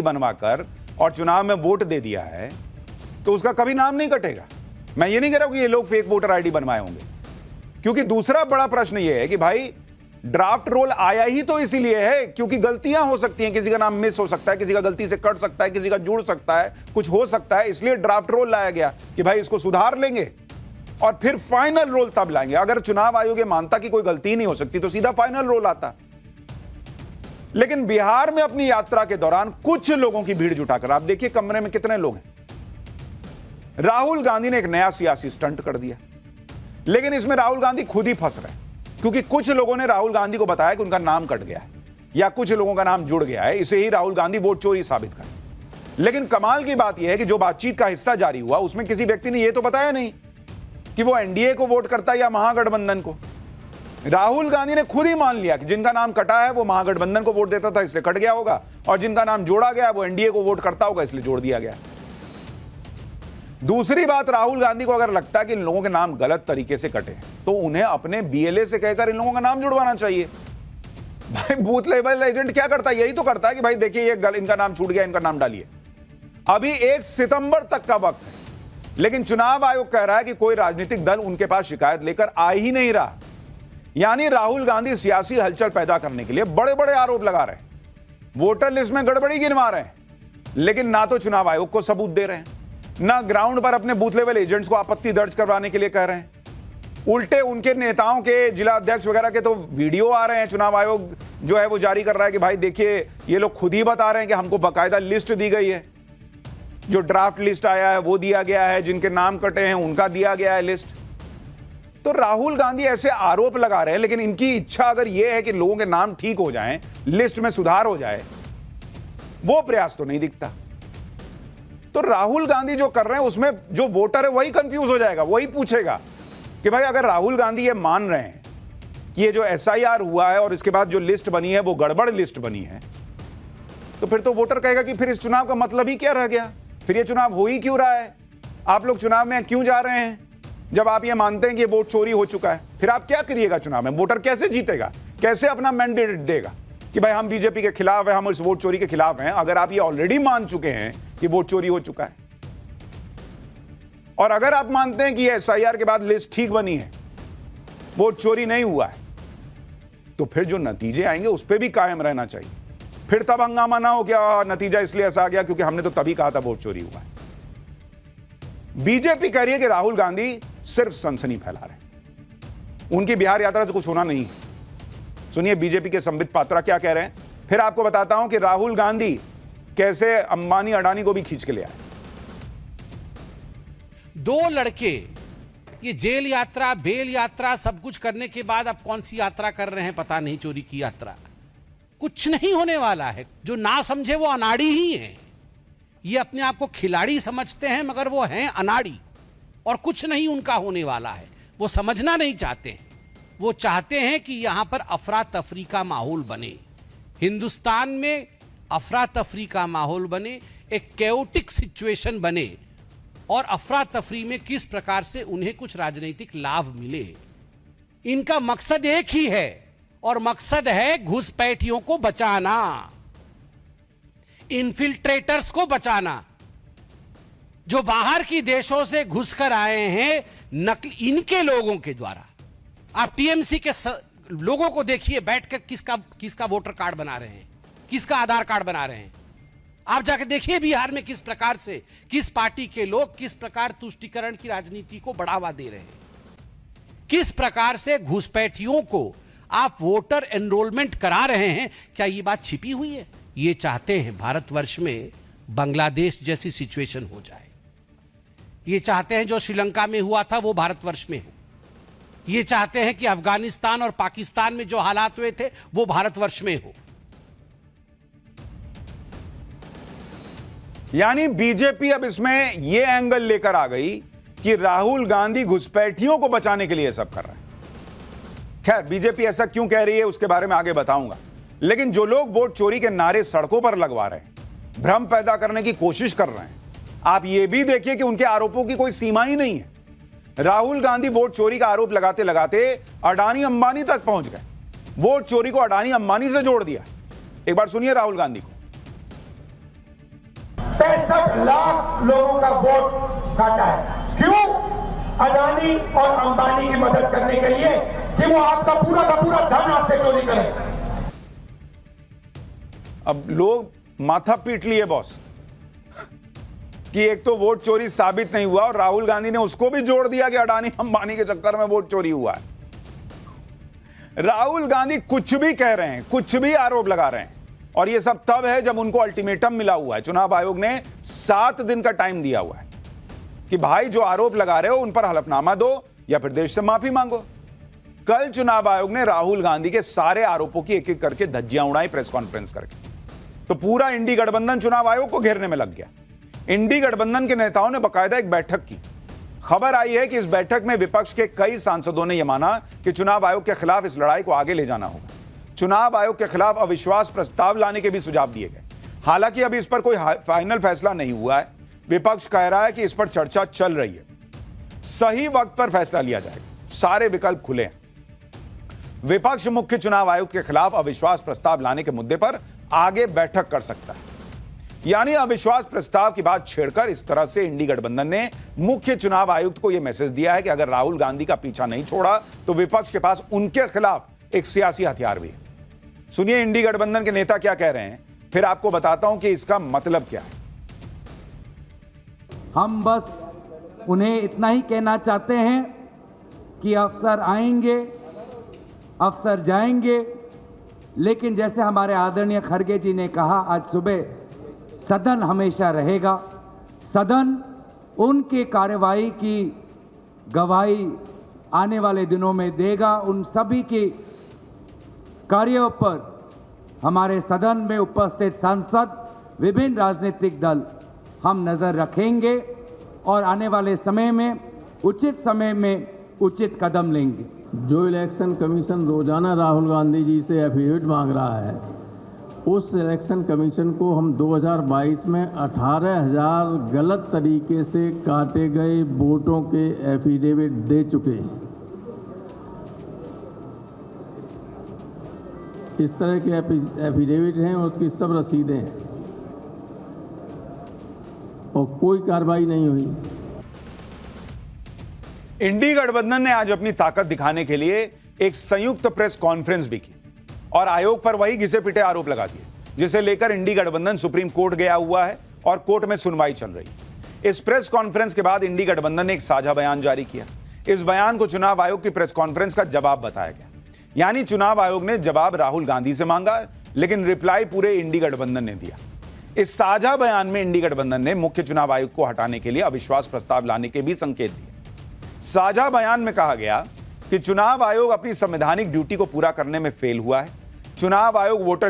बनवाकर और चुनाव में वोट दे दिया है तो उसका कभी नाम नहीं कटेगा। मैं ये नहीं कह रहा हूं कि ये लोग फेक वोटर आईडी बनवाए होंगे, क्योंकि दूसरा बड़ा प्रश्न ये है कि भाई ड्राफ्ट रोल आया ही तो इसीलिए है क्योंकि गलतियां हो सकती हैं, किसी का नाम मिस हो सकता है, किसी का गलती से कट सकता है, किसी का जुड़ सकता है, कुछ हो सकता है, इसलिए ड्राफ्ट रोल लाया गया कि भाई इसको सुधार लेंगे और फिर फाइनल रोल तब लाएंगे। अगर चुनाव आयोग ये मानता कि कोई गलती नहीं हो सकती तो सीधा फाइनल रोल आता। लेकिन बिहार में अपनी यात्रा के दौरान कुछ लोगों की भीड़ जुटाकर, आप देखिए कमरे में कितने लोग हैं, राहुल गांधी ने एक नया सियासी स्टंट कर दिया। लेकिन इसमें राहुल गांधी खुद ही फंस रहे हैं, क्योंकि कुछ लोगों ने राहुल गांधी को बताया कि उनका नाम कट गया है या कुछ लोगों का नाम जुड़ गया है, इसे ही राहुल गांधी वोट चोरी साबित कर। लेकिन कमाल की बात यह है कि जो बातचीत का हिस्सा जारी हुआ उसमें किसी व्यक्ति ने यह तो बताया नहीं कि वो एनडीए को वोट करता है या महागठबंधन को। राहुल गांधी ने खुद ही मान लिया कि जिनका नाम कटा है वो महागठबंधन को वोट देता था इसलिए कट गया होगा, और जिनका नाम जोड़ा गया वो एनडीए को वोट करता होगा इसलिए जोड़ दिया गया। दूसरी बात, राहुल गांधी को अगर लगता है कि इन लोगों के नाम गलत तरीके से कटे तो उन्हें अपने बीएलए से कहकर इन लोगों का नाम जुड़वाना चाहिए। भाई बूथ लेवल एजेंट क्या करता है? यही तो करता है कि भाई देखिए ये इनका नाम छूट गया, इनका नाम डालिए। अभी 1 सितंबर तक का वक्त है, लेकिन चुनाव आयोग कह रहा है कि कोई राजनीतिक दल उनके पास शिकायत लेकर आ ही नहीं रहा। यानी राहुल गांधी सियासी हलचल पैदा करने के लिए बड़े बड़े आरोप लगा रहे हैं, वोटर लिस्ट में गड़बड़ी गिनवा रहे हैं, लेकिन ना तो चुनाव आयोग को सबूत दे रहे हैं, ना ग्राउंड पर अपने बूथ लेवल एजेंट्स को आपत्ति दर्ज करवाने के लिए कह रहे हैं। उल्टे उनके नेताओं के, जिला अध्यक्ष वगैरह के तो वीडियो आ रहे हैं, चुनाव आयोग जो है वो जारी कर रहा है कि भाई देखिए ये लोग खुद ही बता रहे हैं कि हमको बाकायदा लिस्ट दी गई है, जो ड्राफ्ट लिस्ट आया है वो दिया गया है, जिनके नाम कटे हैं उनका दिया गया है लिस्ट। तो राहुल गांधी ऐसे आरोप लगा रहे हैं, लेकिन इनकी इच्छा अगर यह है कि लोगों के नाम ठीक हो जाएं, लिस्ट में सुधार हो जाए, वो प्रयास तो नहीं दिखता। तो राहुल गांधी जो कर रहे हैं उसमें जो वोटर है वही कंफ्यूज हो जाएगा, वही पूछेगा कि भाई अगर राहुल गांधी ये मान रहे हैं कि ये जो एसआईआर हुआ है और इसके बाद जो लिस्ट बनी है वो गड़बड़ लिस्ट बनी है, तो फिर तो वोटर कहेगा कि फिर इस चुनाव का मतलब ही क्या रह गया, फिर ये चुनाव हो ही क्यों रहा है, आप लोग चुनाव में क्यों जा रहे हैं जब आप ये मानते हैं कि ये वोट चोरी हो चुका है। फिर आप क्या करिएगा चुनाव में? वोटर कैसे जीतेगा, कैसे अपना मैंडेट देगा कि भाई हम बीजेपी के खिलाफ हैं, हम इस वोट चोरी के खिलाफ हैं, अगर आप ये ऑलरेडी मान चुके हैं कि वोट चोरी हो चुका है। और अगर आप मानते हैं कि एसआईआर के बाद लिस्ट ठीक बनी है, वोट चोरी नहीं हुआ है, तो फिर जो नतीजे आएंगे उस पर भी कायम रहना चाहिए। फिर तब हंगामा ना हो क्या नतीजा इसलिए ऐसा आ गया क्योंकि हमने तो तभी कहा था वोट चोरी हुआ है। बीजेपी कह रही है कि राहुल गांधी सिर्फ सनसनी फैला रहे हैं, उनकी बिहार यात्रा से कुछ होना नहीं है। सुनिए बीजेपी के संबित पात्रा क्या कह रहे हैं, फिर आपको बताता हूं कि राहुल गांधी कैसे अंबानी अडानी को भी खींच के ले आए। 2 लड़के ये जेल यात्रा, बेल यात्रा सब कुछ करने के बाद अब कौन सी यात्रा कर रहे हैं पता नहीं, चोरी की यात्रा। कुछ नहीं होने वाला है, जो ना समझे वो अनाड़ी ही है। ये अपने आप को खिलाड़ी समझते हैं मगर वो हैं अनाड़ी, और कुछ नहीं उनका होने वाला है। वो समझना नहीं चाहते हैं, वो चाहते हैं कि यहां पर अफरा तफरी का माहौल बने, हिंदुस्तान में अफरा तफरी का माहौल बने, एक कैओटिक सिचुएशन बने, और अफरा तफरी में किस प्रकार से उन्हें कुछ राजनीतिक लाभ मिले। इनका मकसद एक ही है, और मकसद है घुसपैठियों को बचाना, इन्फिल्ट्रेटर्स को बचाना, जो बाहर की देशों से घुसकर आए हैं नकली इनके लोगों के द्वारा। आप टीएमसी के लोगों को देखिए बैठकर किसका वोटर कार्ड बना रहे हैं, किसका आधार कार्ड बना रहे हैं। आप जाकर देखिए बिहार में किस प्रकार से, किस पार्टी के लोग किस प्रकार तुष्टीकरण की राजनीति को बढ़ावा दे रहे हैं, किस प्रकार से घुसपैठियों को आप वोटर एनरोलमेंट करा रहे हैं। क्या ये बात छिपी हुई है? ये चाहते हैं भारतवर्ष में बांग्लादेश जैसी सिचुएशन हो जाए, ये चाहते हैं जो श्रीलंका में हुआ था वो भारतवर्ष में हो, ये चाहते हैं कि अफगानिस्तान और पाकिस्तान में जो हालात हुए थे वो भारतवर्ष में हो। यानी बीजेपी अब इसमें यह एंगल लेकर आ गई कि राहुल गांधी घुसपैठियों को बचाने के लिए सब कर रहे हैं। खैर बीजेपी ऐसा क्यों कह रही है उसके बारे में आगे बताऊंगा, लेकिन जो लोग वोट चोरी के नारे सड़कों पर लगवा रहे हैं, भ्रम पैदा करने की कोशिश कर रहे हैं, आप यह भी देखिए कि उनके आरोपों की कोई सीमा ही नहीं है। राहुल गांधी वोट चोरी का आरोप लगाते लगाते अडानी अंबानी तक पहुंच गए, वोट चोरी को अडानी अंबानी से जोड़ दिया। एक बार सुनिए राहुल गांधी को। 65 लाख लोगों का वोट काटा है। क्यों? अदानी और अंबानी की मदद करने के लिए कि वो आपका पूरा का पूरा धन आपसे चोरी करें। अब लोग माथा पीट लिए बॉस कि एक तो वोट चोरी साबित नहीं हुआ और राहुल गांधी ने उसको भी जोड़ दिया कि अडानी अंबानी के चक्कर में वोट चोरी हुआ है। राहुल गांधी कुछ भी कह रहे हैं, कुछ भी आरोप लगा रहे हैं, और यह सब तब है जब उनको अल्टीमेटम मिला हुआ है। चुनाव आयोग ने 7 दिन का टाइम दिया हुआ है कि भाई जो आरोप लगा रहे हो उन पर हलफनामा दो या फिर देश से माफी मांगो। कल चुनाव आयोग ने राहुल गांधी के सारे आरोपों की एक एक करके धज्जियां उड़ाई प्रेस कॉन्फ्रेंस करके, तो पूरा इंडी गठबंधन चुनाव आयोग को घेरने में लग गया। इंडी गठबंधन के नेताओं ने बकायदा एक बैठक की। खबर आई है कि इस बैठक में विपक्ष के कई सांसदों ने यह माना कि चुनाव आयोग के खिलाफ इस लड़ाई को आगे ले जाना होगा। चुनाव आयोग के खिलाफ अविश्वास प्रस्ताव लाने के भी सुझाव दिए गए। हालांकि अभी इस पर कोई फाइनल फैसला नहीं हुआ है। विपक्ष कह रहा है कि इस पर चर्चा चल रही है, सही वक्त पर फैसला लिया जाएगा, सारे विकल्प खुले हैं। विपक्ष मुख्य चुनाव आयोग के खिलाफ अविश्वास प्रस्ताव लाने के मुद्दे पर आगे बैठक कर सकता है। यानी अविश्वास प्रस्ताव की बात छेड़कर इस तरह से इंडी गठबंधन ने मुख्य चुनाव आयुक्त को यह मैसेज दिया है कि अगर राहुल गांधी का पीछा नहीं छोड़ा तो विपक्ष के पास उनके खिलाफ एक सियासी हथियार भी है। सुनिए इंडी गठबंधन के नेता क्या कह रहे हैं, फिर आपको बताता हूं कि इसका मतलब क्या है। हम बस उन्हें इतना ही कहना चाहते हैं कि अफसर आएंगे, अफसर जाएंगे, लेकिन जैसे हमारे आदरणीय खड़गे जी ने कहा आज सुबह, सदन हमेशा रहेगा। सदन उनकी कार्यवाही की गवाही आने वाले दिनों में देगा। उन सभी की कार्यों पर हमारे सदन में उपस्थित सांसद, विभिन्न राजनीतिक दल हम नजर रखेंगे और आने वाले समय में उचित कदम लेंगे। जो इलेक्शन कमीशन रोजाना राहुल गांधी जी से एफिडेविट मांग रहा है, उस इलेक्शन कमीशन को हम 2022 में 18,000 गलत तरीके से काटे गए वोटों के एफिडेविट दे चुके हैं। इस तरह के एफिडेविट हैं, उसकी सब रसीदें हैं और कोई कार्रवाई नहीं हुई। इंडी गठबंधन ने आज अपनी ताकत दिखाने के लिए एक संयुक्त प्रेस कॉन्फ्रेंस भी की और आयोग पर वही घिसे पिटे आरोप लगा दिए, जिसे लेकर इंडी गठबंधन सुप्रीम कोर्ट गया हुआ है और कोर्ट में सुनवाई चल रही है। इस प्रेस कॉन्फ्रेंस के बाद इंडी गठबंधन ने एक साझा बयान जारी किया। इस बयान को चुनाव आयोग की प्रेस कॉन्फ्रेंस का जवाब बताया गया। यानी चुनाव आयोग ने जवाब राहुल गांधी से मांगा, लेकिन रिप्लाई पूरे इंडी गठबंधन ने दिया। इस साझा बयान में इंडी गठबंधन ने मुख्य चुनाव आयुक्त को हटाने के लिए अविश्वास प्रस्ताव लाने के भी संकेत दिए। साझा बयान में कहा गया कि चुनाव आयोग अपनी संवैधानिक ड्यूटी को पूरा करने में फेल हुआ है। चुनाव आयोग वोटर